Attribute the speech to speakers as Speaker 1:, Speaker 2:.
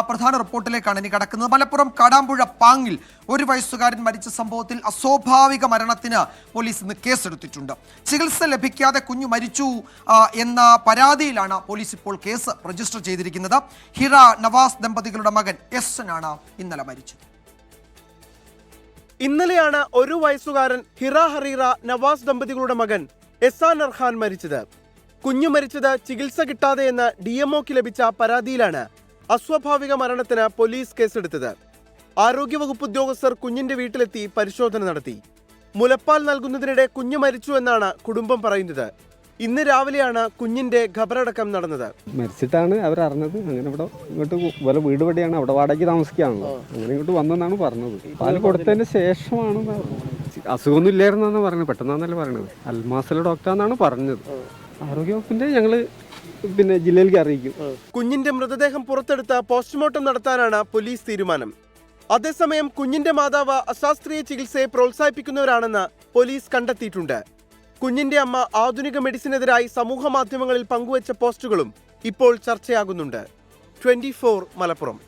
Speaker 1: പ്രധാന റിപ്പോർട്ടിലേക്കാണ് ഇനി കടക്കുന്നത്. മലപ്പുറം കാടാമ്പുഴ പാങ്ങിൽ 1 വയസ്സുകാരൻ മരിച്ച സംഭവത്തിൽ അസ്വാഭാവിക മരണത്തിന് പോലീസ് ഇന്ന് കേസെടുത്തിട്ടുണ്ട്. ചികിത്സ ലഭിക്കാതെ കുഞ്ഞു മരിച്ചു എന്ന പരാതിയിലാണ് പോലീസ് ഇപ്പോൾ കേസ് രജിസ്റ്റർ ചെയ്തിരിക്കുന്നത്. ഹിറ നവാസ് ദമ്പതികളുടെ മകൻ എസ് ആണ് ഇന്നലെ മരിച്ചത്.
Speaker 2: ഇന്നലെയാണ് 1 വയസ്സുകാരൻ ഹിറ ഹറീറ നവാസ് ദമ്പതികളുടെ മകൻ എസാൻ അർഹാൻ മരിച്ചത്. കുഞ്ഞു മരിച്ചത് ചികിത്സ കിട്ടാതെയെന്ന് DMOക്ക് ലഭിച്ച പരാതിയിലാണ് അസ്വാഭാവിക മരണത്തിന് പോലീസ് കേസെടുത്തത്. ആരോഗ്യവകുപ്പ് ഉദ്യോഗസ്ഥർ കുഞ്ഞിന്റെ വീട്ടിലെത്തി പരിശോധന നടത്തി. മുലപ്പാൽ നൽകുന്നതിനിടെ കുഞ്ഞു മരിച്ചു എന്നാണ് കുടുംബം പറയുന്നത്. ഇന്ന് രാവിലെയാണ് കുഞ്ഞിന്റെ ഖബറടക്കം നടന്നത്.
Speaker 3: മരിച്ചിട്ടാണ് അവരറിഞ്ഞത്. അങ്ങനെ ഇവിടെ ഇങ്ങോട്ട് പോലെ വീട് പടിയാണ്, അവിടെ വാടകയ്ക്ക് താമസിക്കാണല്ലോ, അങ്ങനെ ഇങ്ങോട്ട് വന്നെന്നാണ് പറഞ്ഞത്. പാല് കൊടുത്തതിന് ശേഷമാണ്. അസുഖമൊന്നും ഇല്ലായിരുന്നാണ് പറഞ്ഞത്, പെട്ടെന്നാന്നല്ലേ പറയണത്. അൽമാസിലെ ഡോക്ടറാണെന്നാണ് പറഞ്ഞത്. ആരോഗ്യവകുപ്പിന്റെ ഞങ്ങള് ജില്ലയിലേക്ക് അറിയിക്കും.
Speaker 2: കുഞ്ഞിന്റെ മൃതദേഹം പുറത്തെടുത്ത് പോസ്റ്റ്മോർട്ടം നടത്താനാണ് പോലീസ് തീരുമാനം. അതേസമയം കുഞ്ഞിന്റെ മാതാവ് അശാസ്ത്രീയ ചികിത്സയെ പ്രോത്സാഹിപ്പിക്കുന്നവരാണെന്ന് പോലീസ് കണ്ടെത്തിയിട്ടുണ്ട്. കുഞ്ഞിന്റെ അമ്മ ആധുനിക മെഡിസിനെതിരായി സമൂഹ മാധ്യമങ്ങളിൽ പങ്കുവച്ച പോസ്റ്റുകളും ഇപ്പോൾ ചർച്ചയാകുന്നുണ്ട്. 24 മലപ്പുറം.